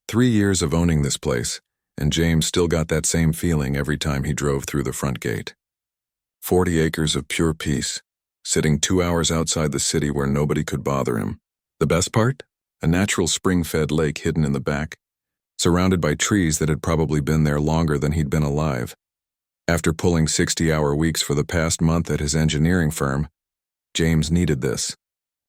3 years of owning this place, and James still got that same feeling every time he drove through the front gate. 40 acres of pure peace, sitting 2 hours outside the city where nobody could bother him. The best part? A natural spring-fed lake hidden in the back, surrounded by trees that had probably been there longer than he'd been alive. After pulling 60-hour weeks for the past month at his engineering firm, James needed this.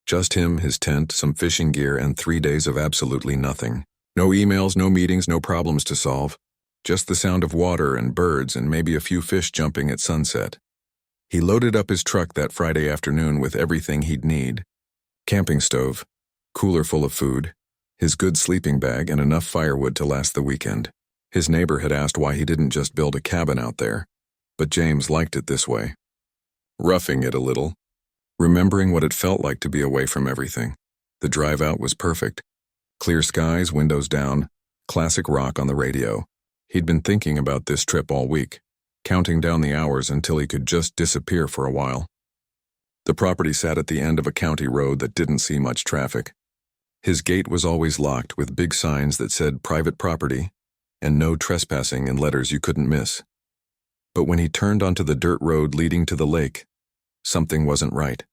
Just him, his tent, some fishing gear, and 3 days of absolutely nothing. No emails, no meetings, no problems to solve. Just the sound of water and birds and maybe a few fish jumping at sunset. He loaded up his truck that Friday afternoon with everything he'd need. Camping stove, cooler full of food, his good sleeping bag, and enough firewood to last the weekend. His neighbor had asked why he didn't just build a cabin out there, but James liked it this way. Roughing it a little, remembering what it felt like to be away from everything. The drive out was perfect. Clear skies, windows down, classic rock on the radio. He'd been thinking about this trip all week, counting down the hours until he could just disappear for a while. The property sat at the end of a county road that didn't see much traffic. His gate was always locked with big signs that said private property and no trespassing in letters you couldn't miss. But when he turned onto the dirt road leading to the lake, something wasn't right.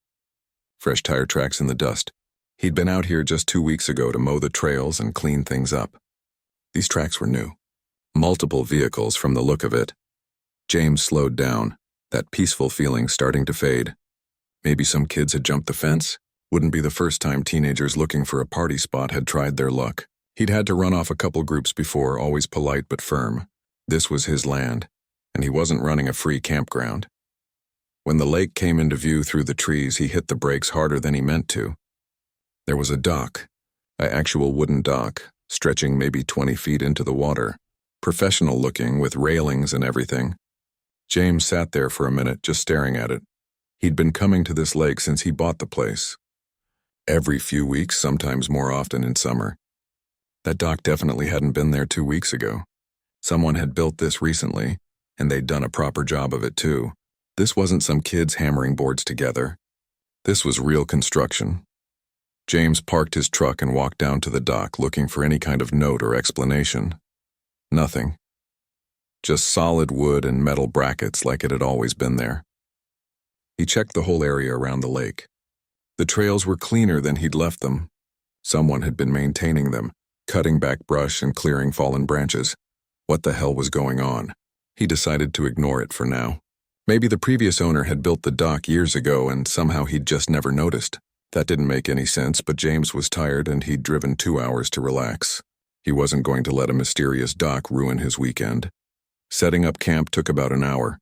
Fresh tire tracks in the dust. He'd been out here just 2 weeks ago to mow the trails and clean things up. These tracks were new. Multiple vehicles from the look of it. James slowed down, that peaceful feeling starting to fade. Maybe some kids had jumped the fence? Wouldn't be the first time teenagers looking for a party spot had tried their luck. He'd had to run off a couple groups before, always polite but firm. This was his land, and he wasn't running a free campground. When the lake came into view through the trees, he hit the brakes harder than he meant to. There was a dock, an actual wooden dock, stretching maybe 20 feet into the water, professional looking with railings and everything. James sat there for a minute just staring at it. He'd been coming to this lake since he bought the place. Every few weeks, sometimes more often in summer. That dock definitely hadn't been there 2 weeks ago. Someone had built this recently, and they'd done a proper job of it too. This wasn't some kids hammering boards together. This was real construction. James parked his truck and walked down to the dock looking for any kind of note or explanation. Nothing. Just solid wood and metal brackets like it had always been there. He checked the whole area around the lake. The trails were cleaner than he'd left them. Someone had been maintaining them, cutting back brush and clearing fallen branches. What the hell was going on? He decided to ignore it for now. Maybe the previous owner had built the dock years ago and somehow he'd just never noticed. That didn't make any sense, but James was tired and he'd driven 2 hours to relax. He wasn't going to let a mysterious dock ruin his weekend. Setting up camp took about an hour.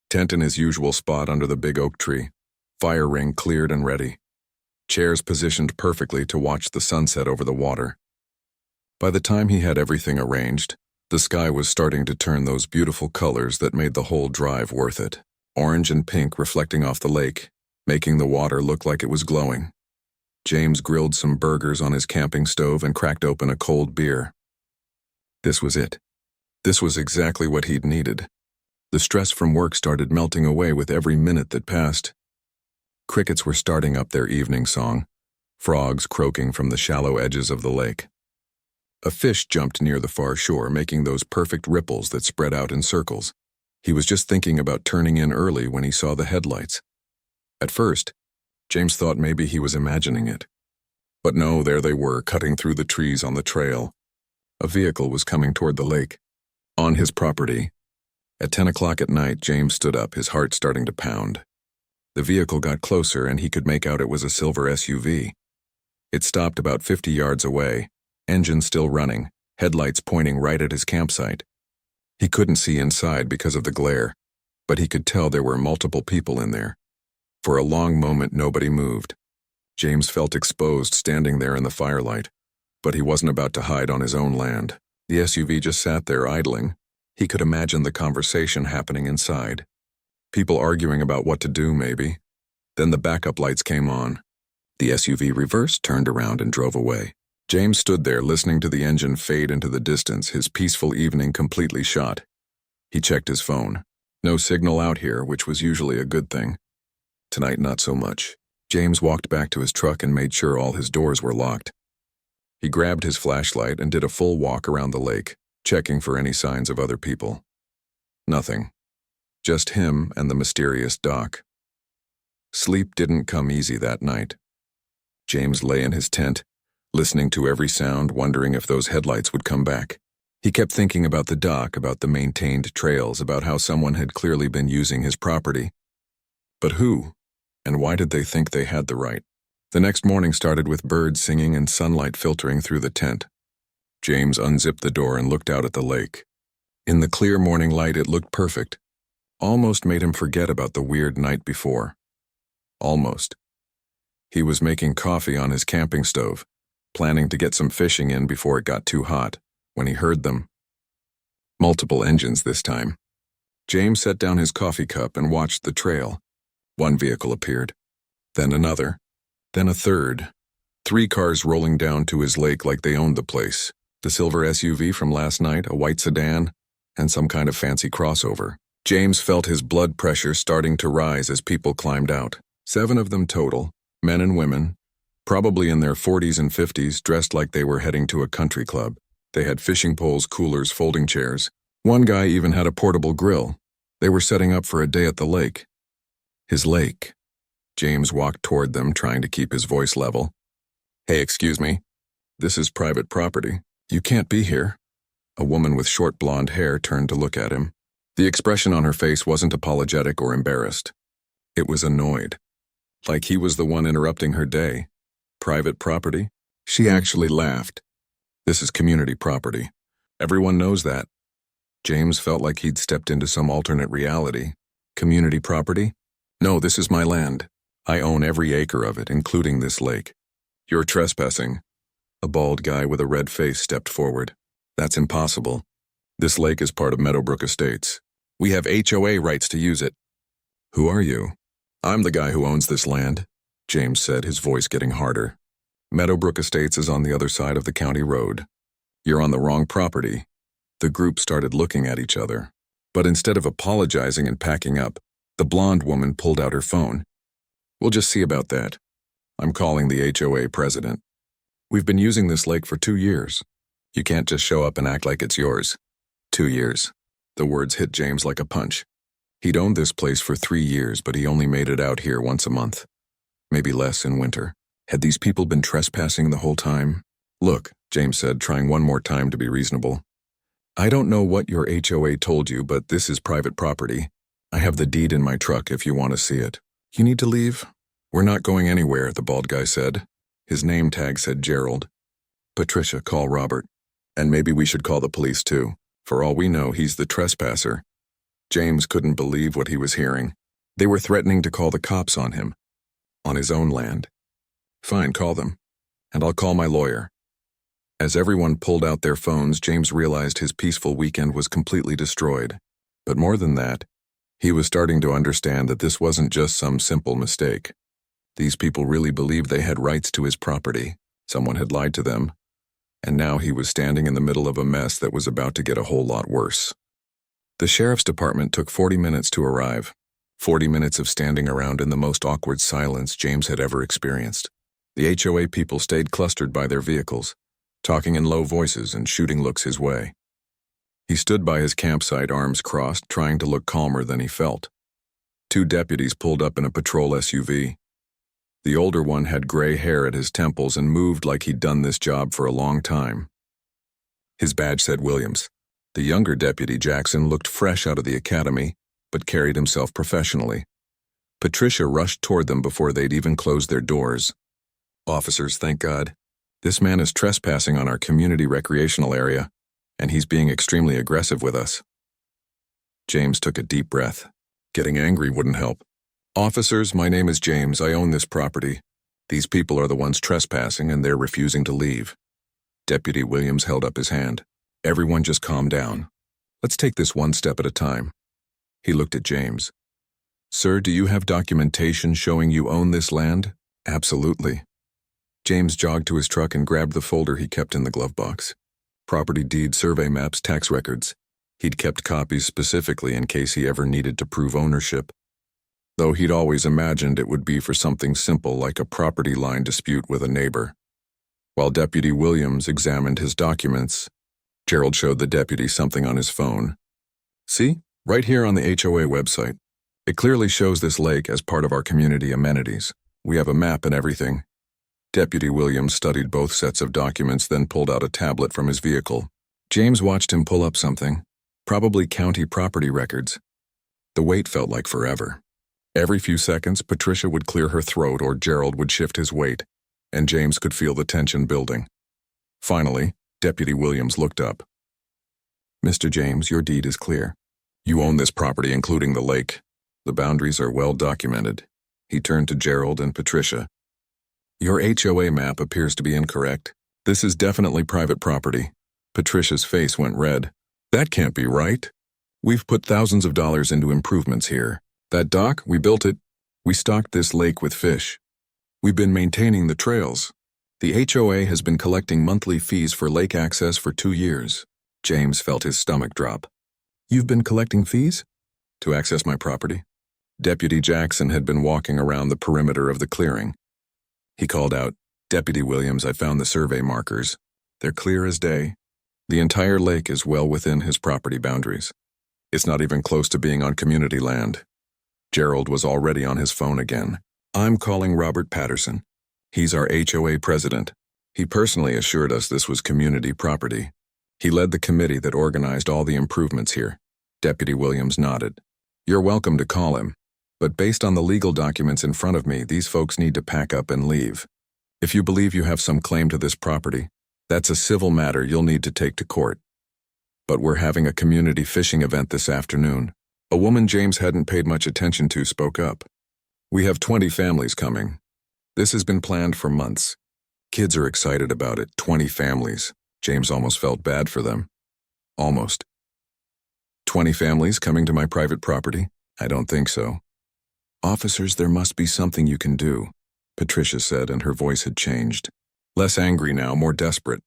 Tent in his usual spot under the big oak tree. Fire ring cleared and ready. Chairs positioned perfectly to watch the sunset over the water. By the time he had everything arranged, the sky was starting to turn those beautiful colors that made the whole drive worth it. Orange and pink reflecting off the lake, making the water look like it was glowing. James grilled some burgers on his camping stove and cracked open a cold beer. This was it. This was exactly what he'd needed. The stress from work started melting away with every minute that passed. Crickets were starting up their evening song, frogs croaking from the shallow edges of the lake. A fish jumped near the far shore, making those perfect ripples that spread out in circles. He was just thinking about turning in early when he saw the headlights. At first, James thought maybe he was imagining it. But no, there they were, cutting through the trees on the trail. A vehicle was coming toward the lake. On his property. At 10 o'clock at night, James stood up, his heart starting to pound. The vehicle got closer and he could make out it was a silver SUV. It stopped about 50 yards away, engine still running, headlights pointing right at his campsite. He couldn't see inside because of the glare, but he could tell there were multiple people in there. For a long moment, nobody moved. James felt exposed standing there in the firelight, but he wasn't about to hide on his own land. The SUV just sat there idling. He could imagine the conversation happening inside. People arguing about what to do, maybe. Then the backup lights came on. The SUV reversed, turned around, and drove away. James stood there listening to the engine fade into the distance, his peaceful evening completely shot. He checked his phone. No signal out here, which was usually a good thing. Tonight, not so much. James walked back to his truck and made sure all his doors were locked. He grabbed his flashlight and did a full walk around the lake, checking for any signs of other people. Nothing. Just him and the mysterious dock. Sleep didn't come easy that night. James lay in his tent, listening to every sound, wondering if those headlights would come back. He kept thinking about the dock, about the maintained trails, about how someone had clearly been using his property. But who? And why did they think they had the right? The next morning started with birds singing and sunlight filtering through the tent. James unzipped the door and looked out at the lake. In the clear morning light, it looked perfect. Almost made him forget about the weird night before. Almost. He was making coffee on his camping stove, planning to get some fishing in before it got too hot, when he heard them. Multiple engines this time. James set down his coffee cup and watched the trail. One vehicle appeared, then another, then a third. 3 cars rolling down to his lake like they owned the place. The silver SUV from last night, a white sedan, and some kind of fancy crossover. James felt his blood pressure starting to rise as people climbed out. 7 of them total, men and women, probably in their 40s and 50s, dressed like they were heading to a country club. They had fishing poles, coolers, folding chairs. One guy even had a portable grill. They were setting up for a day at the lake. His lake. James walked toward them, trying to keep his voice level. "Hey, excuse me. This is private property. You can't be here." A woman with short blonde hair turned to look at him. The expression on her face wasn't apologetic or embarrassed. It was annoyed. Like he was the one interrupting her day. Private property? She actually laughed. "This is community property. Everyone knows that." James felt like he'd stepped into some alternate reality. Community property? "No, this is my land. I own every acre of it, including this lake." "You're trespassing." A bald guy with a red face stepped forward. "That's impossible. This lake is part of Meadowbrook Estates. We have HOA rights to use it." "Who are you?" "I'm the guy who owns this land," James said, his voice getting harder. "Meadowbrook Estates is on the other side of the county road. You're on the wrong property." The group started looking at each other. But instead of apologizing and packing up, the blonde woman pulled out her phone. "We'll just see about that. I'm calling the HOA president. We've been using this lake for 2 years. You can't just show up and act like it's yours." 2 years. The words hit James like a punch. He'd owned this place for 3 years, but he only made it out here once a month. Maybe less in winter. Had these people been trespassing the whole time? "Look," James said, trying one more time to be reasonable. "I don't know what your HOA told you, but this is private property. I have the deed in my truck if you want to see it." "You need to leave?" "We're not going anywhere," the bald guy said. His name tag said Gerald. "Patricia, call Robert. And maybe we should call the police too. For all we know, he's the trespasser." James couldn't believe what he was hearing. They were threatening to call the cops on him. On his own land. "Fine, call them. And I'll call my lawyer." As everyone pulled out their phones, James realized his peaceful weekend was completely destroyed. But more than that, he was starting to understand that this wasn't just some simple mistake. These people really believed they had rights to his property. Someone had lied to them. And now he was standing in the middle of a mess that was about to get a whole lot worse. The sheriff's department took 40 minutes to arrive. 40 minutes of standing around in the most awkward silence James had ever experienced. The HOA people stayed clustered by their vehicles, talking in low voices and shooting looks his way. He stood by his campsite, arms crossed, trying to look calmer than he felt. 2 deputies pulled up in a patrol SUV. The older one had gray hair at his temples and moved like he'd done this job for a long time. His badge said Williams. The younger deputy, Jackson, looked fresh out of the academy, but carried himself professionally. Patricia rushed toward them before they'd even closed their doors. "Officers, thank God. This man is trespassing on our community recreational area, and he's being extremely aggressive with us." James took a deep breath. Getting angry wouldn't help. "Officers, my name is James. I own this property. These people are the ones trespassing, and they're refusing to leave." Deputy Williams held up his hand. "Everyone just calm down. Let's take this one step at a time." He looked at James. "Sir, do you have documentation showing you own this land?" "Absolutely." James jogged to his truck and grabbed the folder he kept in the glove box. Property deed, survey maps, tax records. He'd kept copies specifically in case he ever needed to prove ownership. Though he'd always imagined it would be for something simple like a property line dispute with a neighbor. While Deputy Williams examined his documents, Gerald showed the deputy something on his phone. See? Right here on the HOA website. It clearly shows this lake as part of our community amenities. We have a map and everything. Deputy Williams studied both sets of documents, then pulled out a tablet from his vehicle. James watched him pull up something, probably county property records. The wait felt like forever. Every few seconds, Patricia would clear her throat or Gerald would shift his weight, and James could feel the tension building. Finally, Deputy Williams looked up. "Mr. James, your deed is clear. You own this property, including the lake. The boundaries are well documented." He turned to Gerald and Patricia. "Your HOA map appears to be incorrect. This is definitely private property." Patricia's face went red. "That can't be right. We've put thousands of dollars into improvements here. That dock, we built it. We stocked this lake with fish. We've been maintaining the trails. The HOA has been collecting monthly fees for lake access for 2 years." James felt his stomach drop. "You've been collecting fees?" "To access my property." Deputy Jackson had been walking around the perimeter of the clearing. He called out, "Deputy Williams, I found the survey markers. They're clear as day. The entire lake is well within his property boundaries. It's not even close to being on community land." Gerald was already on his phone again. "I'm calling Robert Patterson. He's our HOA president. He personally assured us this was community property. He led the committee that organized all the improvements here." Deputy Williams nodded. "You're welcome to call him. But based on the legal documents in front of me, these folks need to pack up and leave. If you believe you have some claim to this property, that's a civil matter you'll need to take to court. But we're having a community fishing event this afternoon." A woman James hadn't paid much attention to spoke up. "We have 20 families coming. This has been planned for months. Kids are excited about it. 20 families. James almost felt bad for them. Almost. 20 families coming to my private property? I don't think so." "Officers, there must be something you can do," Patricia said, and her voice had changed. Less angry now, more desperate.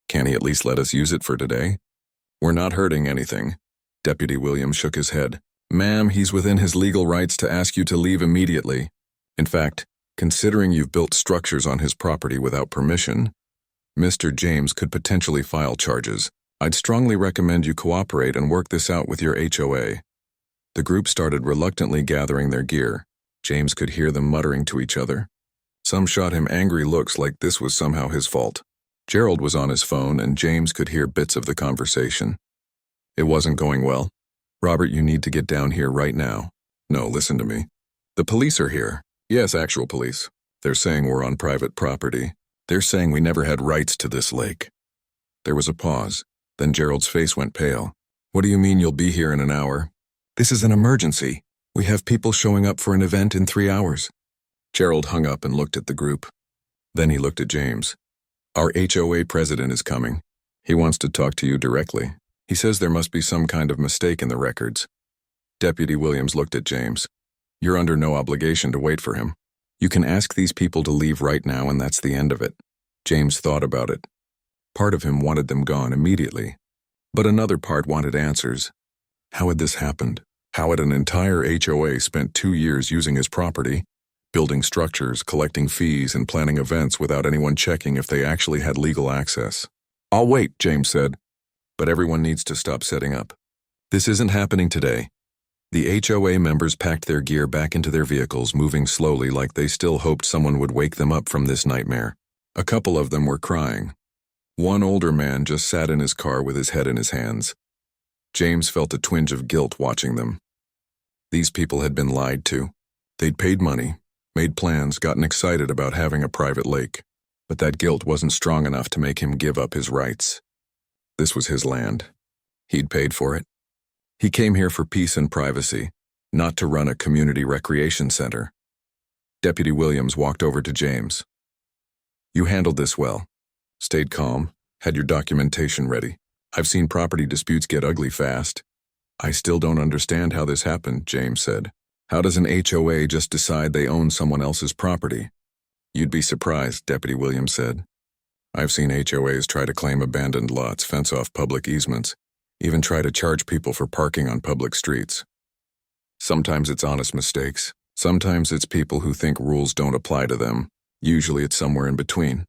"Can he at least let us use it for today? We're not hurting anything." Deputy Williams shook his head. "Ma'am, he's within his legal rights to ask you to leave immediately. In fact, considering you've built structures on his property without permission, Mr. James could potentially file charges. I'd strongly recommend you cooperate and work this out with your HOA." The group started reluctantly gathering their gear. James could hear them muttering to each other. Some shot him angry looks like this was somehow his fault. Gerald was on his phone, and James could hear bits of the conversation. "It wasn't going well. Robert, you need to get down here right now." "No, listen to me. The police are here." "Yes, actual police. They're saying we're on private property. They're saying we never had rights to this lake." There was a pause. Then Gerald's face went pale. "What do you mean you'll be here in an hour?" "This is an emergency. We have people showing up for an event in 3 hours." Gerald hung up and looked at the group. Then he looked at James. "Our HOA president is coming. He wants to talk to you directly. He says there must be some kind of mistake in the records." Deputy Williams looked at James. "You're under no obligation to wait for him. You can ask these people to leave right now, and that's the end of it." James thought about it. Part of him wanted them gone immediately, but another part wanted answers. How had this happened? How had an entire HOA spent 2 years using his property, building structures, collecting fees, and planning events without anyone checking if they actually had legal access? "I'll wait," James said. "But everyone needs to stop setting up. This isn't happening today." The HOA members packed their gear back into their vehicles, moving slowly like they still hoped someone would wake them up from this nightmare. A couple of them were crying. One older man just sat in his car with his head in his hands. James felt a twinge of guilt watching them. These people had been lied to. They'd paid money, made plans, gotten excited about having a private lake. But that guilt wasn't strong enough to make him give up his rights. This was his land. He'd paid for it. He came here for peace and privacy, not to run a community recreation center. Deputy Williams walked over to James. "You handled this well. Stayed calm, had your documentation ready. I've seen property disputes get ugly fast." "I still don't understand how this happened," James said. "How does an HOA just decide they own someone else's property?" "You'd be surprised," Deputy Williams said. "I've seen HOAs try to claim abandoned lots, fence off public easements, even try to charge people for parking on public streets. Sometimes it's honest mistakes. Sometimes it's people who think rules don't apply to them. Usually it's somewhere in between.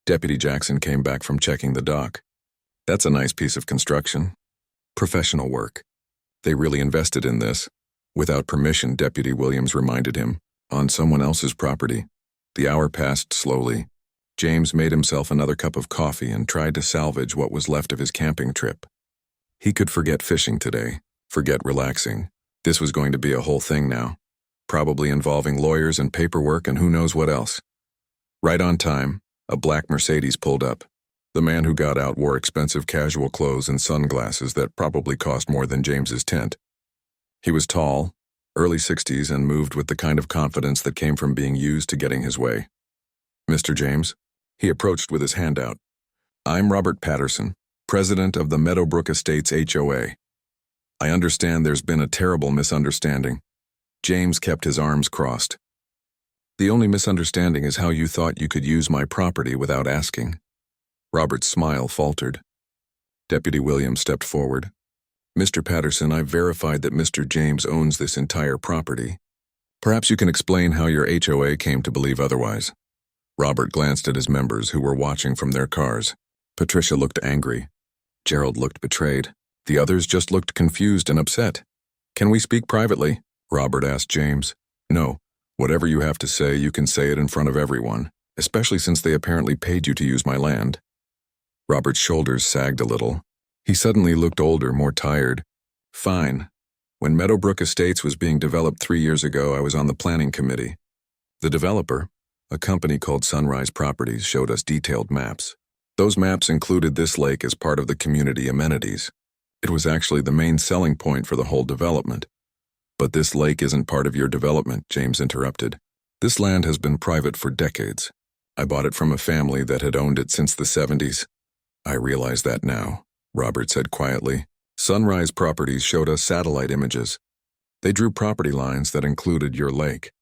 Deputy Jackson came back from checking the dock. That's a nice piece of construction. Professional work. They really invested in this. Without permission, Deputy Williams reminded him, on someone else's property. The hour passed slowly. James made himself another cup of coffee and tried to salvage what was left of his camping trip. He could forget fishing today, forget relaxing. This was going to be a whole thing now, probably involving lawyers and paperwork and who knows what else. Right on time, a black Mercedes pulled up. The man who got out wore expensive casual clothes and sunglasses that probably cost more than James's tent. He was tall, early 60s, and moved with the kind of confidence that came from being used to getting his way. "Mr. James?" He approached with his hand out. "I'm Robert Patterson, president of the Meadowbrook Estates HOA. I understand there's been a terrible misunderstanding." James kept his arms crossed. "The only misunderstanding is how you thought you could use my property without asking." Robert's smile faltered. Deputy Williams stepped forward. "Mr. Patterson, I've verified that Mr. James owns this entire property. Perhaps you can explain how your HOA came to believe otherwise." Robert glanced at his members who were watching from their cars. Patricia looked angry. Gerald looked betrayed. The others just looked confused and upset. "Can we speak privately?" Robert asked James. "No. Whatever you have to say, you can say it in front of everyone, especially since they apparently paid you to use my land." Robert's shoulders sagged a little. He suddenly looked older, more tired. "Fine. When Meadowbrook Estates was being developed 3 years ago, I was on the planning committee. The developer, a company called Sunrise Properties, showed us detailed maps. Those maps included this lake as part of the community amenities. It was actually the main selling point for the whole development. But this lake isn't part of your development," James interrupted. "This land has been private for decades. I bought it from a family that had owned it since the 70s. "I realize that now," Robert said quietly. "Sunrise Properties showed us satellite images. They drew property lines that included your lake.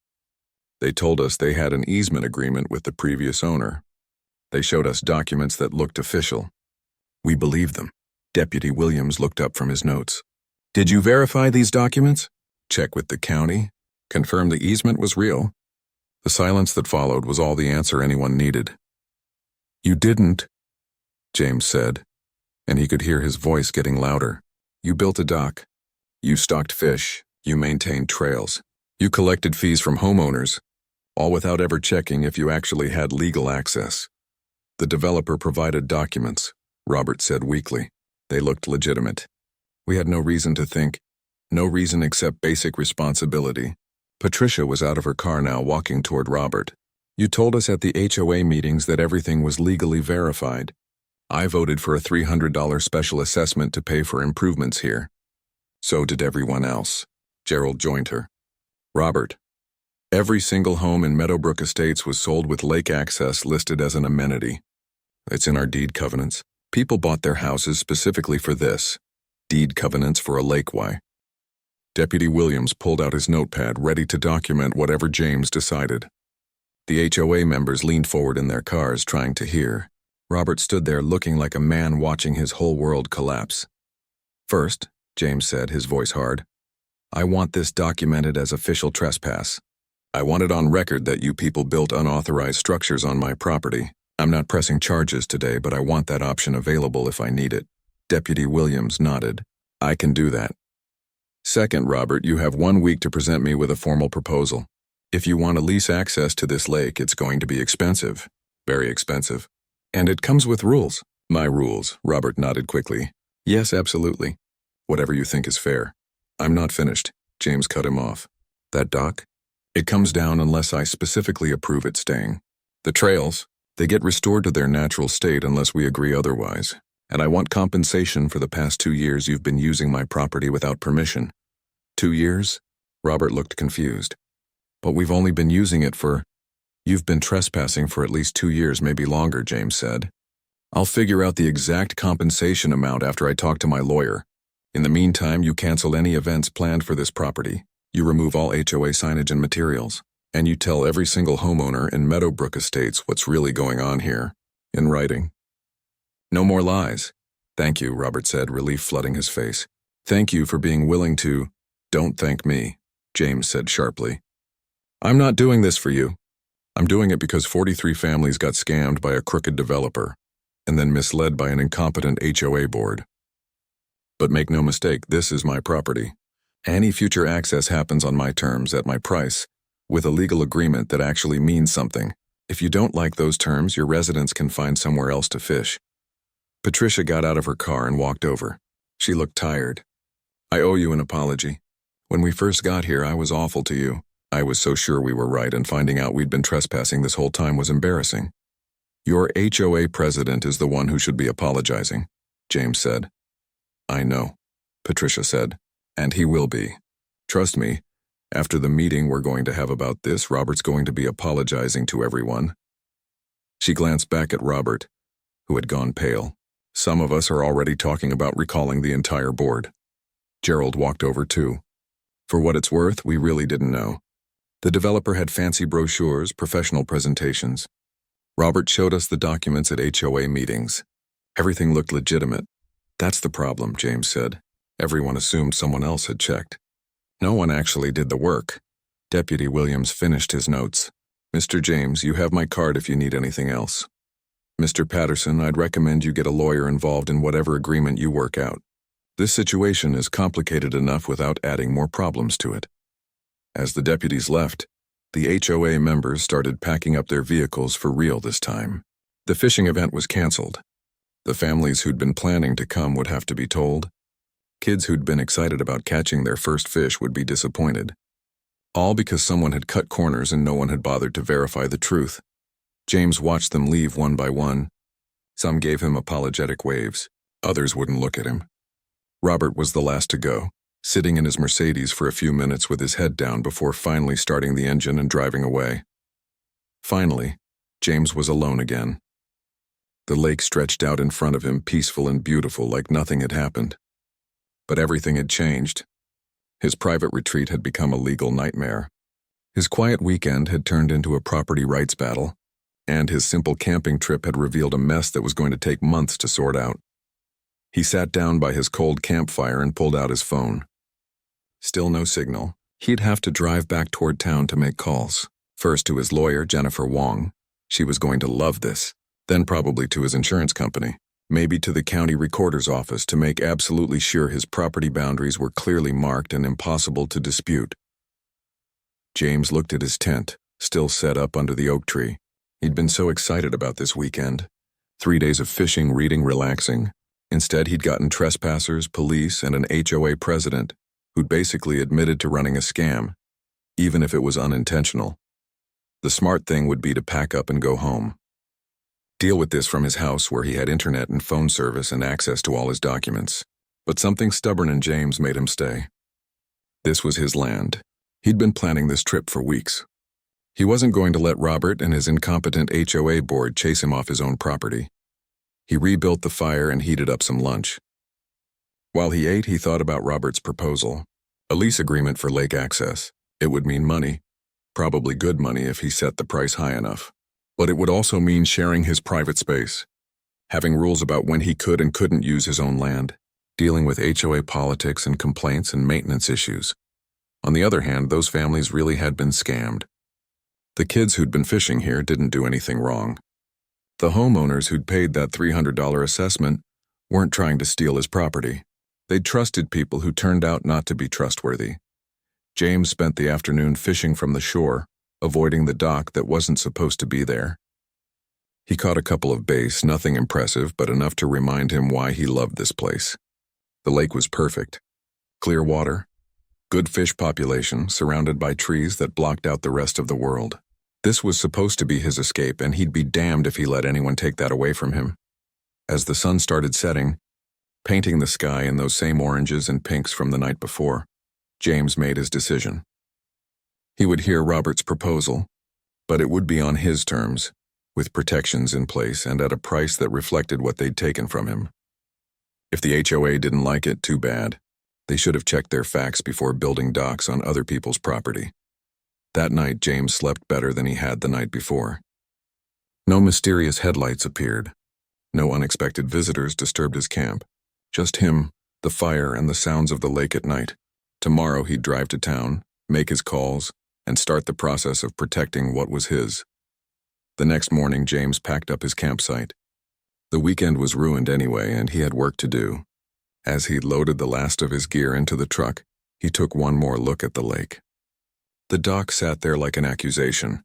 They told us they had an easement agreement with the previous owner. They showed us documents that looked official. We believed them." Deputy Williams looked up from his notes. "Did you verify these documents? Check with the county? Confirm the easement was real?" The silence that followed was all the answer anyone needed. "You didn't," James said, and he could hear his voice getting louder. "You built a dock. You stocked fish. You maintained trails. You collected fees from homeowners, all without ever checking if you actually had legal access. The developer provided documents," Robert said weakly. "They looked legitimate. We had no reason to think, no reason except basic responsibility." Patricia was out of her car now, walking toward Robert. "You told us at the HOA meetings that everything was legally verified. I voted for a $300 special assessment to pay for improvements here. So did everyone else." Gerald joined her. "Robert, every single home in Meadowbrook Estates was sold with lake access listed as an amenity. It's in our deed covenants. People bought their houses specifically for this. Deed covenants for a lake. Why?" Deputy Williams pulled out his notepad, ready to document whatever James decided. The HOA members leaned forward in their cars, trying to hear. Robert stood there looking like a man watching his whole world collapse. "First," James said, his voice hard, "I want this documented as official trespass. I want it on record that you people built unauthorized structures on my property. I'm not pressing charges today, but I want that option available if I need it." Deputy Williams nodded. "I can do that." "Second, Robert, you have 1 week to present me with a formal proposal. If you want to lease access to this lake, it's going to be expensive. Very expensive. And it comes with rules." "My rules," Robert nodded quickly. "Yes, absolutely. Whatever you think is fair." "I'm not finished," James cut him off. "That dock? It comes down unless I specifically approve it staying. The trails, they get restored to their natural state unless we agree otherwise. And I want compensation for the past 2 years you've been using my property without permission." 2 years? Robert looked confused. "But we've only been using it for—" "You've been trespassing for at least 2 years, maybe longer," James said. "I'll figure out the exact compensation amount after I talk to my lawyer. In the meantime, you cancel any events planned for this property. You remove all HOA signage and materials. And you tell every single homeowner in Meadowbrook Estates what's really going on here. In writing. No more lies." "Thank you," Robert said, relief flooding his face. "Thank you for being willing to—" "Don't thank me," James said sharply. "I'm not doing this for you. I'm doing it because 43 families got scammed by a crooked developer and then misled by an incompetent HOA board. But make no mistake, this is my property. Any future access happens on my terms at my price, with a legal agreement that actually means something. If you don't like those terms, your residents can find somewhere else to fish. Patricia got out of her car and walked over. She looked tired. I owe you an apology. When we first got here, I was awful to you. I was so sure we were right, and finding out we'd been trespassing this whole time was embarrassing. Your HOA president is the one who should be apologizing, James said. I know, Patricia said, and he will be. Trust me, after the meeting we're going to have about this, Robert's going to be apologizing to everyone. She glanced back at Robert, who had gone pale. Some of us are already talking about recalling the entire board. Gerald walked over too. For what it's worth, we really didn't know. The developer had fancy brochures, professional presentations. Robert showed us the documents at HOA meetings. Everything looked legitimate. That's the problem, James said. Everyone assumed someone else had checked. No one actually did the work. Deputy Williams finished his notes. Mr. James, you have my card if you need anything else. Mr. Patterson, I'd recommend you get a lawyer involved in whatever agreement you work out. This situation is complicated enough without adding more problems to it. As the deputies left, the HOA members started packing up their vehicles for real this time. The fishing event was canceled. The families who'd been planning to come would have to be told. Kids who'd been excited about catching their first fish would be disappointed. All because someone had cut corners and no one had bothered to verify the truth. James watched them leave one by one. Some gave him apologetic waves. Others wouldn't look at him. Robert was the last to go, sitting in his Mercedes for a few minutes with his head down before finally starting the engine and driving away. Finally, James was alone again. The lake stretched out in front of him, peaceful and beautiful, like nothing had happened. But everything had changed. His private retreat had become a legal nightmare. His quiet weekend had turned into a property rights battle, and his simple camping trip had revealed a mess that was going to take months to sort out. He sat down by his cold campfire and pulled out his phone. Still no signal. He'd have to drive back toward town to make calls. First to his lawyer, Jennifer Wong. She was going to love this. Then probably to his insurance company. Maybe to the county recorder's office to make absolutely sure his property boundaries were clearly marked and impossible to dispute. James looked at his tent, still set up under the oak tree. He'd been so excited about this weekend. 3 days of fishing, reading, relaxing. Instead, he'd gotten trespassers, police, and an HOA president who'd basically admitted to running a scam, even if it was unintentional. The smart thing would be to pack up and go home. Deal with this from his house where he had internet and phone service and access to all his documents. But something stubborn in James made him stay. This was his land. He'd been planning this trip for weeks. He wasn't going to let Robert and his incompetent HOA board chase him off his own property. He rebuilt the fire and heated up some lunch. While he ate, he thought about Robert's proposal. A lease agreement for lake access. It would mean money. Probably good money if he set the price high enough. But it would also mean sharing his private space. Having rules about when he could and couldn't use his own land. Dealing with HOA politics and complaints and maintenance issues. On the other hand, those families really had been scammed. The kids who'd been fishing here didn't do anything wrong. The homeowners who'd paid that $300 assessment weren't trying to steal his property. They'd trusted people who turned out not to be trustworthy. James spent the afternoon fishing from the shore, avoiding the dock that wasn't supposed to be there. He caught a couple of bass, nothing impressive, but enough to remind him why he loved this place. The lake was perfect. Clear water, good fish population, surrounded by trees that blocked out the rest of the world. This was supposed to be his escape, and he'd be damned if he let anyone take that away from him. As the sun started setting, painting the sky in those same oranges and pinks from the night before, James made his decision. He would hear Robert's proposal, but it would be on his terms, with protections in place and at a price that reflected what they'd taken from him. If the HOA didn't like it, too bad. They should have checked their facts before building docks on other people's property. That night, James slept better than he had the night before. No mysterious headlights appeared. No unexpected visitors disturbed his camp. Just him, the fire, and the sounds of the lake at night. Tomorrow he'd drive to town, make his calls, and start the process of protecting what was his. The next morning, James packed up his campsite. The weekend was ruined anyway, and he had work to do. As he loaded the last of his gear into the truck, he took one more look at the lake. The dock sat there like an accusation,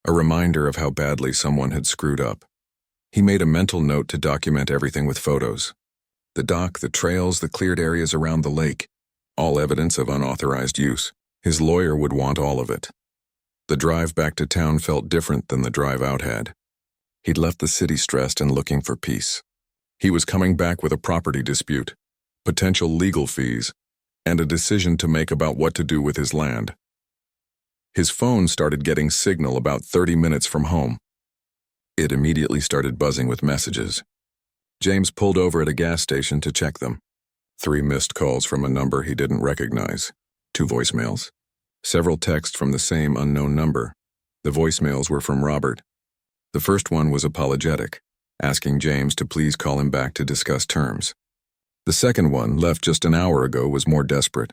a reminder of how badly someone had screwed up. He made a mental note to document everything with photos. The dock, the trails, the cleared areas around the lake, all evidence of unauthorized use. His lawyer would want all of it. The drive back to town felt different than the drive out had. He'd left the city stressed and looking for peace. He was coming back with a property dispute, potential legal fees, and a decision to make about what to do with his land. His phone started getting signal about 30 minutes from home. It immediately started buzzing with messages. James pulled over at a gas station to check them. 3 missed calls from a number he didn't recognize, 2 voicemails, several texts from the same unknown number. The voicemails were from Robert. The first one was apologetic, asking James to please call him back to discuss terms. The second one, left just an hour ago, was more desperate.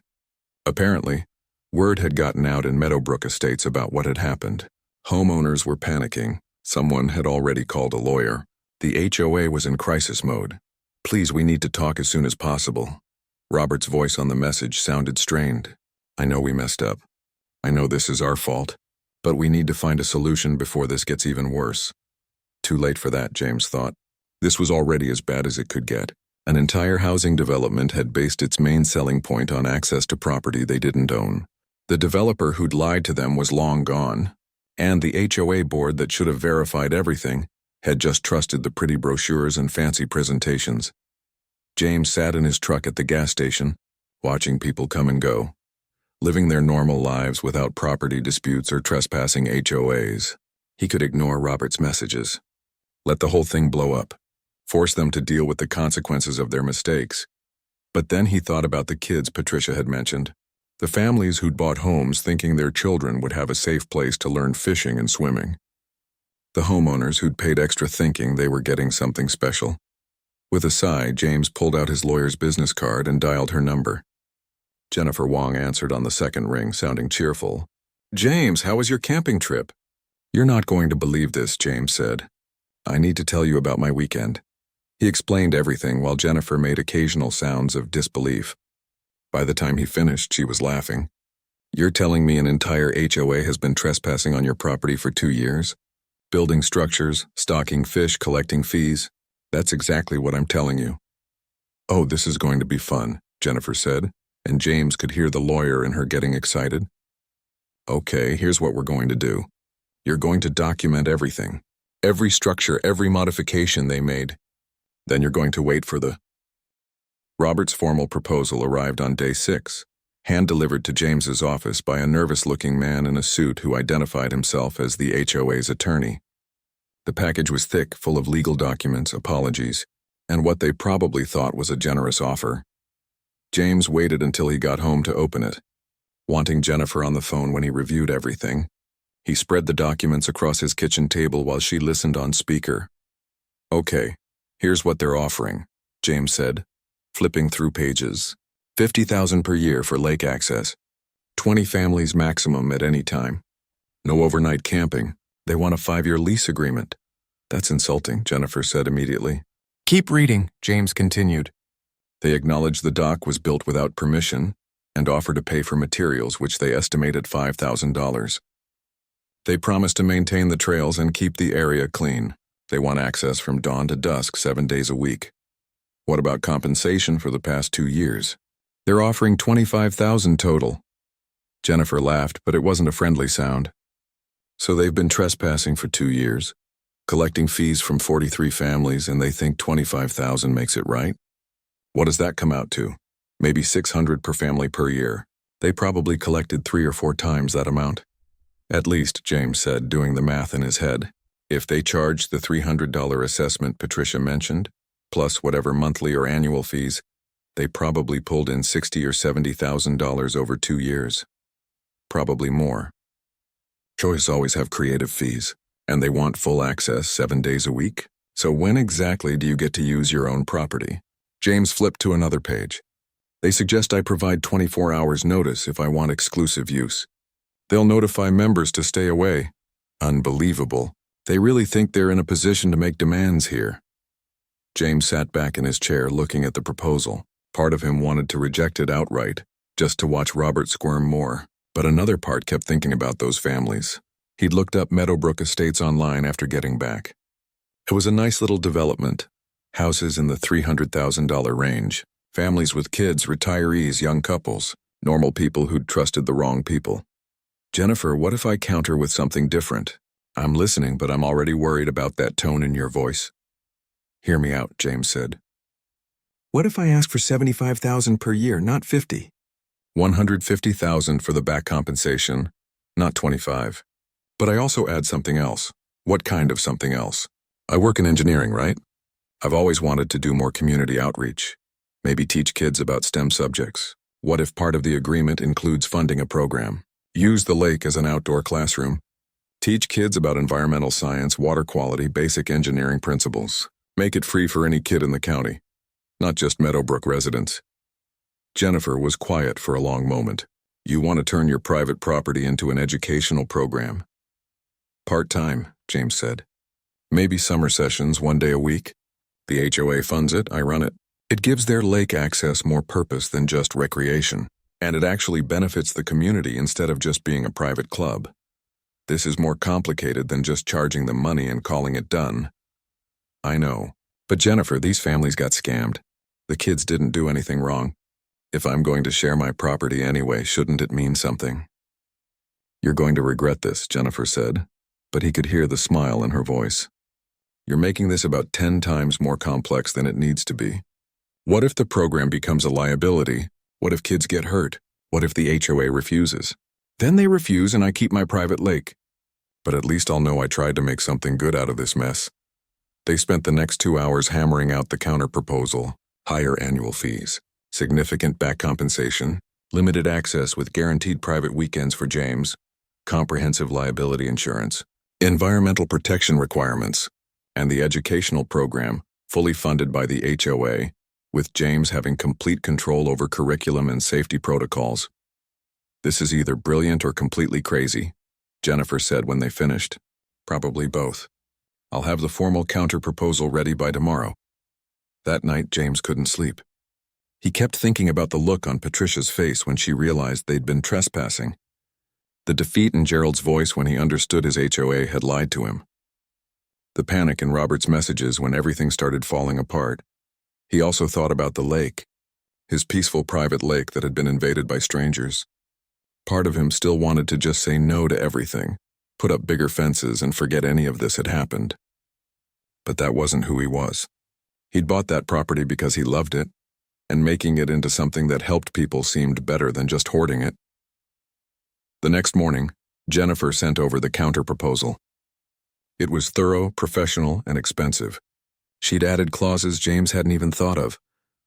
Apparently, word had gotten out in Meadowbrook Estates about what had happened. Homeowners were panicking. Someone had already called a lawyer. The HOA was in crisis mode. "Please, we need to talk as soon as possible." Robert's voice on the message sounded strained. "I know we messed up. I know this is our fault. But we need to find a solution before this gets even worse." Too late for that, James thought. This was already as bad as it could get. An entire housing development had based its main selling point on access to property they didn't own. The developer who'd lied to them was long gone, and the HOA board that should have verified everything had just trusted the pretty brochures and fancy presentations. James sat in his truck at the gas station, watching people come and go, living their normal lives without property disputes or trespassing HOAs. He could ignore Robert's messages, let the whole thing blow up, force them to deal with the consequences of their mistakes. But then he thought about the kids Patricia had mentioned, the families who'd bought homes thinking their children would have a safe place to learn fishing and swimming. The homeowners who'd paid extra thinking they were getting something special. With a sigh, James pulled out his lawyer's business card and dialed her number. Jennifer Wong answered on the second ring, sounding cheerful. "James, how was your camping trip?" "You're not going to believe this," James said. "I need to tell you about my weekend." He explained everything while Jennifer made occasional sounds of disbelief. By the time he finished, she was laughing. "You're telling me an entire HOA has been trespassing on your property for 2 years? Building structures, stocking fish, collecting fees? That's exactly what I'm telling you." "Oh, this is going to be fun," Jennifer said, and James could hear the lawyer in her getting excited. "Okay, here's what we're going to do. You're going to document everything, every structure, every modification they made. Then you're going to wait for the..." Robert's formal proposal arrived on day 6, hand-delivered to James's office by a nervous-looking man in a suit who identified himself as the HOA's attorney. The package was thick, full of legal documents, apologies, and what they probably thought was a generous offer. James waited until he got home to open it, wanting Jennifer on the phone when he reviewed everything. He spread the documents across his kitchen table while she listened on speaker. "Okay, here's what they're offering," James said, flipping through pages. $50,000 per year for lake access. 20 families maximum at any time. No overnight camping. They want a 5-year lease agreement. "That's insulting," Jennifer said immediately. "Keep reading," James continued. They acknowledged the dock was built without permission and offered to pay for materials, which they estimated $5,000. They promised to maintain the trails and keep the area clean. They want access from dawn to dusk 7 days a week. What about compensation for the past 2 years? They're offering $25,000 total. Jennifer laughed, but it wasn't a friendly sound. "So they've been trespassing for 2 years, collecting fees from 43 families, and they think $25,000 makes it right? What does that come out to? Maybe $600 per family per year. They probably collected 3 or 4 times that amount." "At least," James said, doing the math in his head, "if they charged the $300 assessment Patricia mentioned, plus whatever monthly or annual fees, they probably pulled in $60,000 or $70,000 over 2 years. Probably more. Choice always have creative fees, and they want full access 7 days a week? So when exactly do you get to use your own property?" James flipped to another page. "They suggest I provide 24 hours notice if I want exclusive use. They'll notify members to stay away." Unbelievable. They really think they're in a position to make demands here. James sat back in his chair looking at the proposal. Part of him wanted to reject it outright, just to watch Robert squirm more, but another part kept thinking about those families. He'd looked up Meadowbrook Estates online after getting back. It was a nice little development. Houses in the $300,000 range. Families with kids, retirees, young couples, normal people who'd trusted the wrong people. Jennifer, what if I counter with something different? I'm listening, but I'm already worried about that tone in your voice. Hear me out, James said. What if I ask for $75,000 per year, not $50,000? $150,000 for the back compensation, not $25,000. But I also add something else. What kind of something else? I work in engineering, right? I've always wanted to do more community outreach. Maybe teach kids about STEM subjects. What if part of the agreement includes funding a program? Use the lake as an outdoor classroom. Teach kids about environmental science, water quality, basic engineering principles. Make it free for any kid in the county, not just Meadowbrook residents. Jennifer was quiet for a long moment. You want to turn your private property into an educational program? Part-time, James said. Maybe summer sessions 1 day a week. The HOA funds it, I run it. It gives their lake access more purpose than just recreation, and it actually benefits the community instead of just being a private club. This is more complicated than just charging them money and calling it done. I know, but Jennifer, these families got scammed. The kids didn't do anything wrong. If I'm going to share my property anyway, shouldn't it mean something? You're going to regret this, Jennifer said, but he could hear the smile in her voice. You're making this about 10 times more complex than it needs to be. What if the program becomes a liability? What if kids get hurt? What if the HOA refuses? Then they refuse and I keep my private lake. But at least I'll know I tried to make something good out of this mess. They spent the next 2 hours hammering out the counter-proposal, higher annual fees, significant back compensation, limited access with guaranteed private weekends for James, comprehensive liability insurance, environmental protection requirements, and the educational program, fully funded by the HOA, with James having complete control over curriculum and safety protocols. This is either brilliant or completely crazy, Jennifer said when they finished. Probably both. I'll have the formal counter-proposal ready by tomorrow. That night, James couldn't sleep. He kept thinking about the look on Patricia's face when she realized they'd been trespassing. The defeat in Gerald's voice when he understood his HOA had lied to him. The panic in Robert's messages when everything started falling apart. He also thought about the lake, his peaceful private lake that had been invaded by strangers. Part of him still wanted to just say no to everything, put up bigger fences and forget any of this had happened. But that wasn't who he was. He'd bought that property because he loved it, and making it into something that helped people seemed better than just hoarding it. The next morning, Jennifer sent over the counter-proposal. It was thorough, professional, and expensive. She'd added clauses James hadn't even thought of,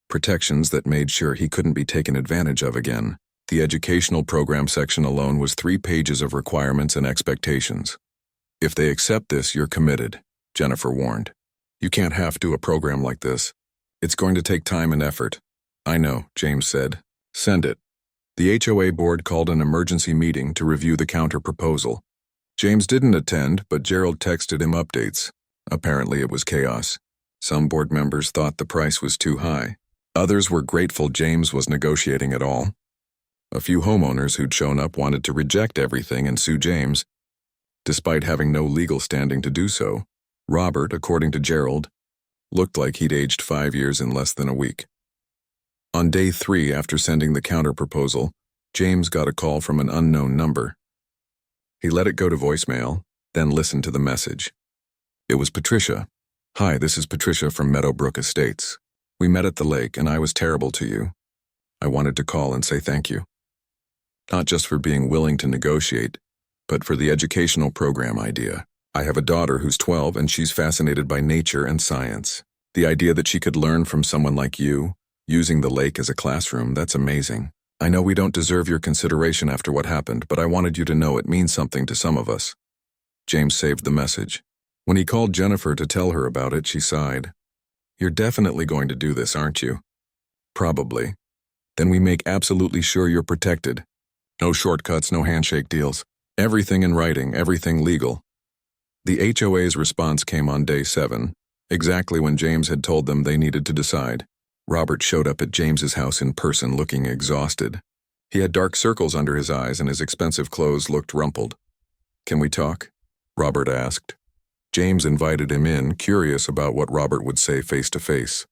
protections that made sure he couldn't be taken advantage of again. The educational program section alone was 3 pages of requirements and expectations. If they accept this, you're committed, Jennifer warned. You can't half do a program like this. It's going to take time and effort. I know, James said. Send it. The HOA board called an emergency meeting to review the counter-proposal. James didn't attend, but Gerald texted him updates. Apparently it was chaos. Some board members thought the price was too high. Others were grateful James was negotiating at all. A few homeowners who'd shown up wanted to reject everything and sue James, despite having no legal standing to do so. Robert, according to Gerald, looked like he'd aged 5 years in less than a week. On day 3 after sending the counter-proposal, James got a call from an unknown number. He let it go to voicemail, then listened to the message. It was Patricia. Hi, this is Patricia from Meadowbrook Estates. We met at the lake and I was terrible to you. I wanted to call and say thank you. Not just for being willing to negotiate, but for the educational program idea. I have a daughter who's 12 and she's fascinated by nature and science. The idea that she could learn from someone like you, using the lake as a classroom, that's amazing. I know we don't deserve your consideration after what happened, but I wanted you to know it means something to some of us. James saved the message. When he called Jennifer to tell her about it, she sighed. You're definitely going to do this, aren't you? Probably. Then we make absolutely sure you're protected. No shortcuts, no handshake deals. Everything in writing, everything legal. The HOA's response came on day 7, exactly when James had told them they needed to decide. Robert showed up at James's house in person looking exhausted. He had dark circles under his eyes and his expensive clothes looked rumpled. "Can we talk?" Robert asked. James invited him in, curious about what Robert would say face to face.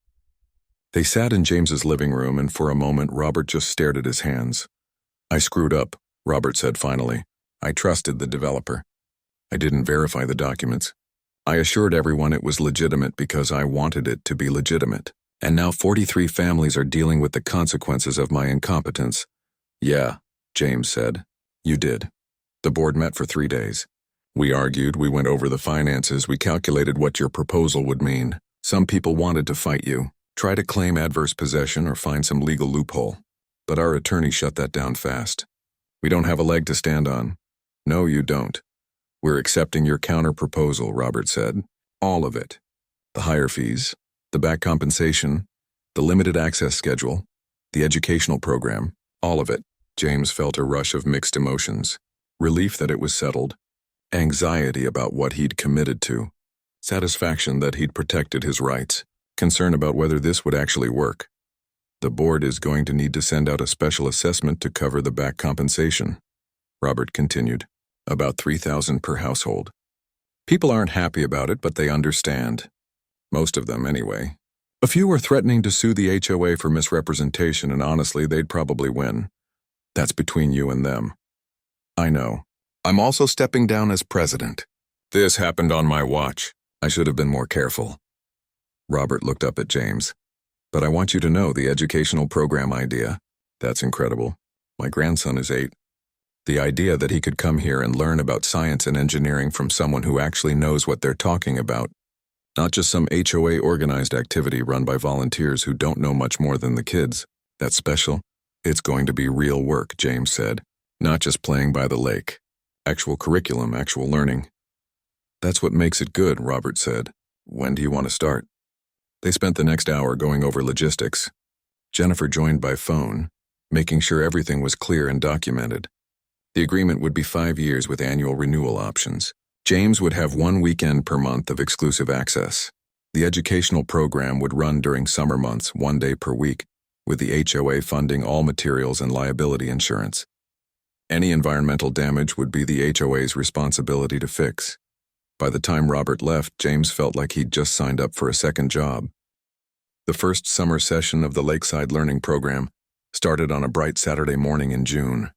They sat in James's living room, and for a moment Robert just stared at his hands. "I screwed up," Robert said finally. "I trusted the developer. I didn't verify the documents. I assured everyone it was legitimate because I wanted it to be legitimate. And now 43 families are dealing with the consequences of my incompetence." "Yeah," James said. "You did." The board met for 3 days. We argued, we went over the finances, we calculated what your proposal would mean. Some people wanted to fight you, try to claim adverse possession or find some legal loophole. But our attorney shut that down fast. "We don't have a leg to stand on." "No, you don't. We're accepting your counter-proposal," Robert said. "All of it. The higher fees, the back compensation, the limited access schedule, the educational program, all of it." James felt a rush of mixed emotions. Relief that it was settled, anxiety about what he'd committed to, satisfaction that he'd protected his rights, concern about whether this would actually work. "The board is going to need to send out a special assessment to cover the back compensation," Robert continued. "About $3,000 per household. People aren't happy about it, but they understand. Most of them, anyway. A few are threatening to sue the HOA for misrepresentation, and honestly, they'd probably win. That's between you and them." "I know. I'm also stepping down as president. This happened on my watch. I should have been more careful." Robert looked up at James. "But I want you to know the educational program idea. That's incredible. My grandson is 8. The idea that he could come here and learn about science and engineering from someone who actually knows what they're talking about. Not just some HOA organized activity run by volunteers who don't know much more than the kids. That's special. It's going to be real work," James said. "Not just playing by the lake. Actual curriculum, actual learning." "That's what makes it good," Robert said. "When do you want to start?" They spent the next hour going over logistics. Jennifer joined by phone, making sure everything was clear and documented. The agreement would be 5 years with annual renewal options. James would have 1 weekend per month of exclusive access. The educational program would run during summer months, 1 day per week, with the HOA funding all materials and liability insurance. Any environmental damage would be the HOA's responsibility to fix. By the time Robert left, James felt like he'd just signed up for a second job. The first summer session of the Lakeside Learning Program started on a bright Saturday morning in June.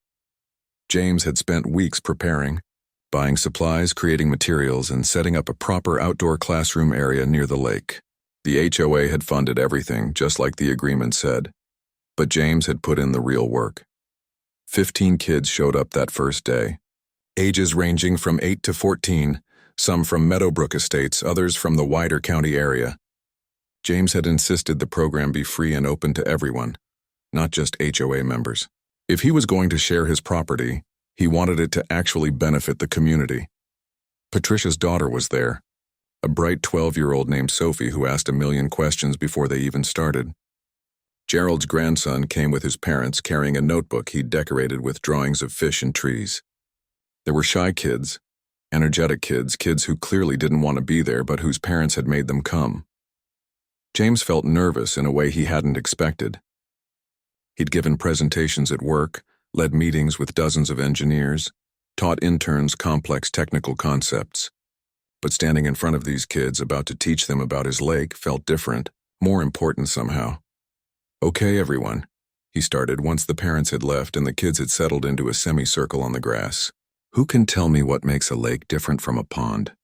James had spent weeks preparing, buying supplies, creating materials, and setting up a proper outdoor classroom area near the lake. The HOA had funded everything, just like the agreement said. But James had put in the real work. 15 kids showed up that first day. Ages ranging from 8 to 14, some from Meadowbrook Estates, others from the wider county area. James had insisted the program be free and open to everyone, not just HOA members. If he was going to share his property, he wanted it to actually benefit the community. Patricia's daughter was there, a bright 12-year-old named Sophie who asked a million questions before they even started. Gerald's grandson came with his parents carrying a notebook he'd decorated with drawings of fish and trees. There were shy kids, energetic kids, kids who clearly didn't want to be there but whose parents had made them come. James felt nervous in a way he hadn't expected. He'd given presentations at work, led meetings with dozens of engineers, taught interns complex technical concepts. But standing in front of these kids about to teach them about his lake felt different, more important somehow. "Okay, everyone," he started once the parents had left and the kids had settled into a semicircle on the grass. "Who can tell me what makes a lake different from a pond?"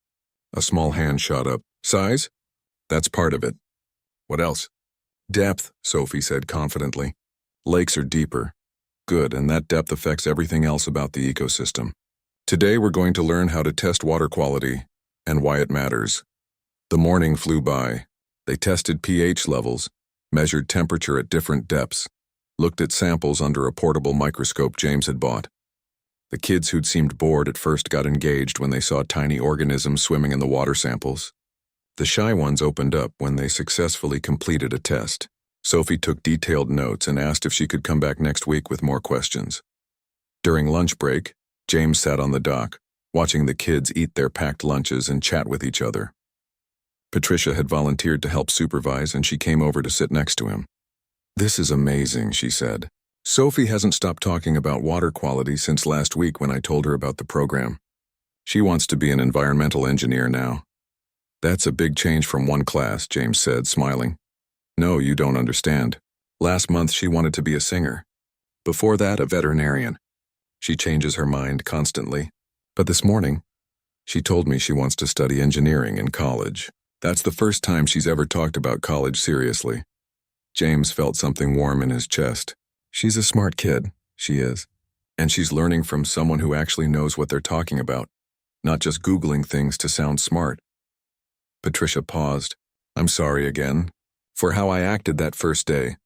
A small hand shot up. "Size? That's part of it. What else?" "Depth," Sophie said confidently. "Lakes are deeper. Good, and that depth affects everything else about the ecosystem. Today we're going to learn how to test water quality and why it matters." The morning flew by. They tested pH levels, measured temperature at different depths, looked at samples under a portable microscope James had bought. The kids who'd seemed bored at first got engaged when they saw tiny organisms swimming in the water samples. The shy ones opened up when they successfully completed a test. Sophie took detailed notes and asked if she could come back next week with more questions. During lunch break, James sat on the dock, watching the kids eat their packed lunches and chat with each other. Patricia had volunteered to help supervise, and she came over to sit next to him. "This is amazing," she said. "Sophie hasn't stopped talking about water quality since last week when I told her about the program. She wants to be an environmental engineer now." "That's a big change from one class," James said, smiling. "No, you don't understand. Last month she wanted to be a singer. Before that, a veterinarian. She changes her mind constantly. But this morning, she told me she wants to study engineering in college. That's the first time she's ever talked about college seriously." James felt something warm in his chest. She's a smart kid, she is. And she's learning from someone who actually knows what they're talking about, not just Googling things to sound smart. Patricia paused. "I'm sorry again for how I acted that first day.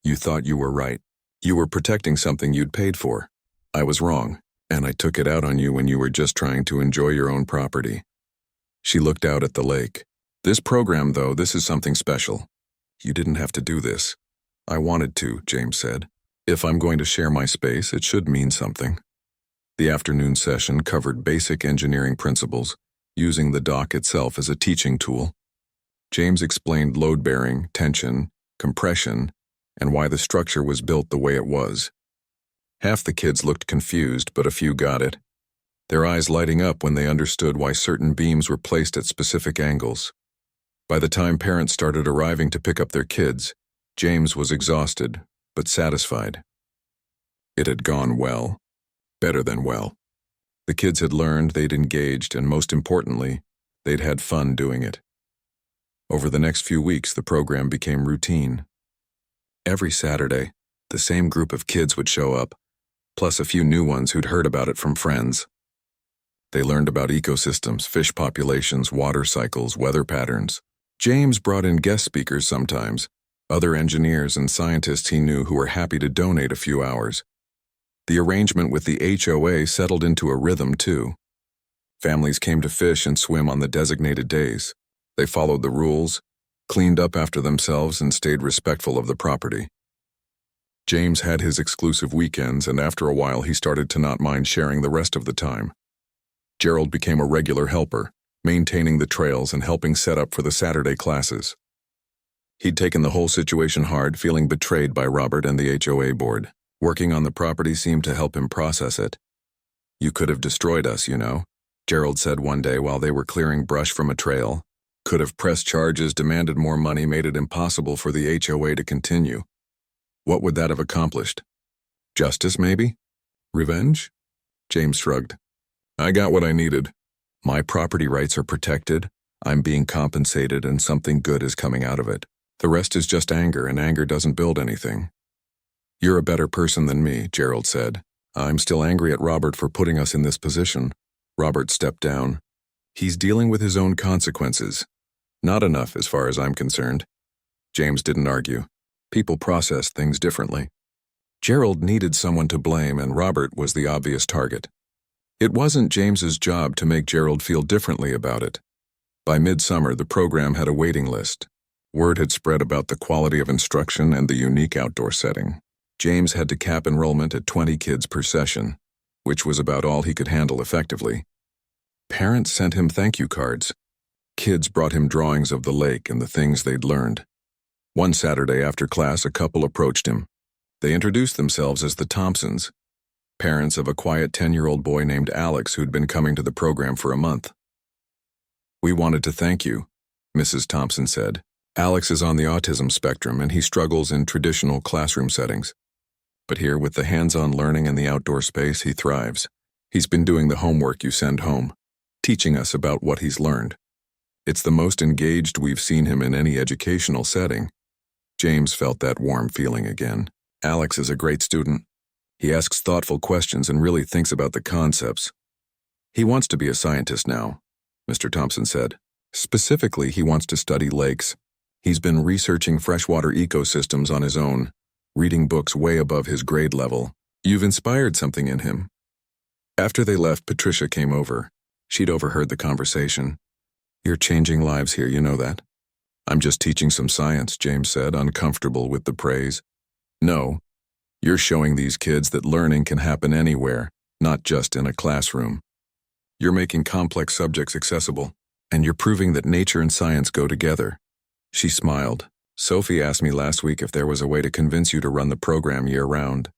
You thought you were right. You were protecting something you'd paid for. I was wrong, and I took it out on you when you were just trying to enjoy your own property." She looked out at the lake. "This program, though, this is something special. You didn't have to do this." "I wanted to," James said. "If I'm going to share my space, it should mean something." The afternoon session covered basic engineering principles, using the dock itself as a teaching tool. James explained load-bearing, tension, compression, and why the structure was built the way it was. Half the kids looked confused, but a few got it, their eyes lighting up when they understood why certain beams were placed at specific angles. By the time parents started arriving to pick up their kids, James was exhausted, but satisfied. It had gone well. Better than well. The kids had learned, they'd engaged, and most importantly, they'd had fun doing it. Over the next few weeks, the program became routine. Every Saturday, the same group of kids would show up, plus a few new ones who'd heard about it from friends. They learned about ecosystems, fish populations, water cycles, weather patterns. James brought in guest speakers sometimes, other engineers and scientists he knew who were happy to donate a few hours. The arrangement with the HOA settled into a rhythm, too. Families came to fish and swim on the designated days. They followed the rules, cleaned up after themselves, and stayed respectful of the property. James had his exclusive weekends, and after a while he started to not mind sharing the rest of the time. Gerald became a regular helper, maintaining the trails and helping set up for the Saturday classes. He'd taken the whole situation hard, feeling betrayed by Robert and the HOA board. Working on the property seemed to help him process it. "You could have destroyed us, you know," Gerald said one day while they were clearing brush from a trail. "Could have pressed charges, demanded more money, made it impossible for the HOA to continue. What would that have accomplished? Justice, maybe? Revenge?" James shrugged. "I got what I needed. My property rights are protected, I'm being compensated, and something good is coming out of it. The rest is just anger, and anger doesn't build anything." "You're a better person than me," Gerald said. "I'm still angry at Robert for putting us in this position." Robert stepped down. "He's dealing with his own consequences. Not enough, as far as I'm concerned." James didn't argue. People process things differently. Gerald needed someone to blame, and Robert was the obvious target. It wasn't James's job to make Gerald feel differently about it. By midsummer, the program had a waiting list. Word had spread about the quality of instruction and the unique outdoor setting. James had to cap enrollment at 20 kids per session, which was about all he could handle effectively. Parents sent him thank you cards. Kids brought him drawings of the lake and the things they'd learned. One Saturday after class, a couple approached him. They introduced themselves as the Thompsons, parents of a quiet 10-year-old boy named Alex who'd been coming to the program for a month. "We wanted to thank you," Mrs. Thompson said. "Alex is on the autism spectrum and he struggles in traditional classroom settings. But here, with the hands-on learning and the outdoor space, he thrives. He's been doing the homework you send home, teaching us about what he's learned. It's the most engaged we've seen him in any educational setting." James felt that warm feeling again. "Alex is a great student. He asks thoughtful questions and really thinks about the concepts. He wants to be a scientist now," Mr. Thompson said. "Specifically, he wants to study lakes. He's been researching freshwater ecosystems on his own, reading books way above his grade level. You've inspired something in him." After they left, Patricia came over. She'd overheard the conversation. "You're changing lives here, you know that." "I'm just teaching some science," James said, uncomfortable with the praise. "No, you're showing these kids that learning can happen anywhere, not just in a classroom." You're making complex subjects accessible, and you're proving that nature and science go together. She smiled. Sophie asked me last week if there was a way to convince you to run the program year-round.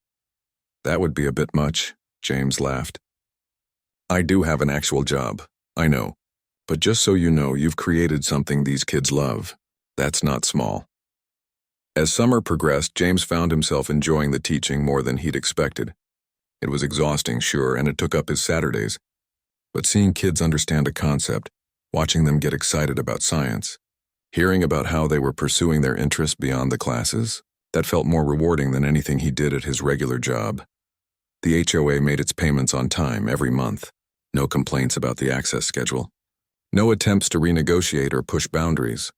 That would be a bit much, James laughed. I do have an actual job, I know. But just so you know, you've created something these kids love. That's not small. As summer progressed, James found himself enjoying the teaching more than he'd expected. It was exhausting, sure, and it took up his Saturdays. But seeing kids understand a concept, watching them get excited about science, hearing about how they were pursuing their interests beyond the classes, that felt more rewarding than anything he did at his regular job. The HOA made its payments on time every month. No complaints about the access schedule. No attempts to renegotiate or push boundaries.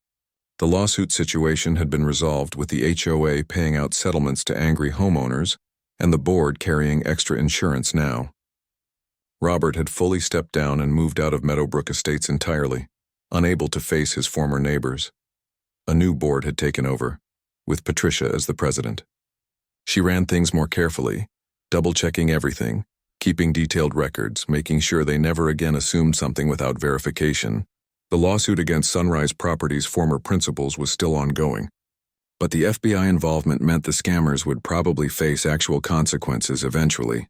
The lawsuit situation had been resolved with the HOA paying out settlements to angry homeowners and the board carrying extra insurance now. Robert had fully stepped down and moved out of Meadowbrook Estates entirely, unable to face his former neighbors. A new board had taken over, with Patricia as the president. She ran things more carefully, double-checking everything, keeping detailed records, making sure they never again assumed something without verification. The lawsuit against Sunrise Properties' former principals was still ongoing, but the FBI involvement meant the scammers would probably face actual consequences eventually.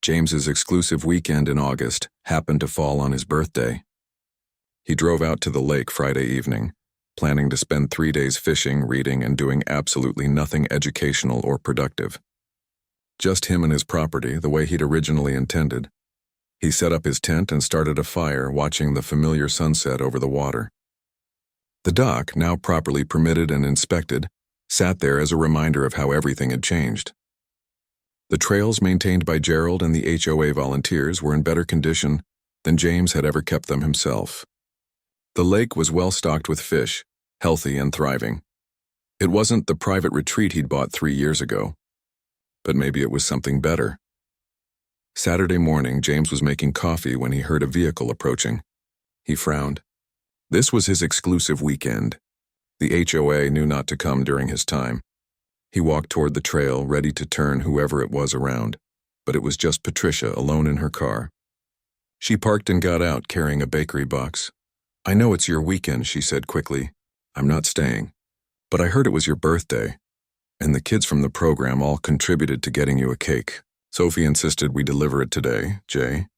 James's exclusive weekend in August happened to fall on his birthday. He drove out to the lake Friday evening, planning to spend 3 days fishing, reading, and doing absolutely nothing educational or productive. Just him and his property, the way he'd originally intended. He set up his tent and started a fire, watching the familiar sunset over the water. The dock, now properly permitted and inspected, sat there as a reminder of how everything had changed. The trails maintained by Gerald and the HOA volunteers were in better condition than James had ever kept them himself. The lake was well stocked with fish, healthy and thriving. It wasn't the private retreat he'd bought 3 years ago, but maybe it was something better. Saturday morning, James was making coffee when he heard a vehicle approaching. He frowned. This was his exclusive weekend. The HOA knew not to come during his time. He walked toward the trail, ready to turn whoever it was around, but it was just Patricia alone in her car. She parked and got out, carrying a bakery box. "I know it's your weekend," she said quickly. "I'm not staying. But I heard it was your birthday, and the kids from the program all contributed to getting you a cake. Sophie insisted we deliver it today, Jay."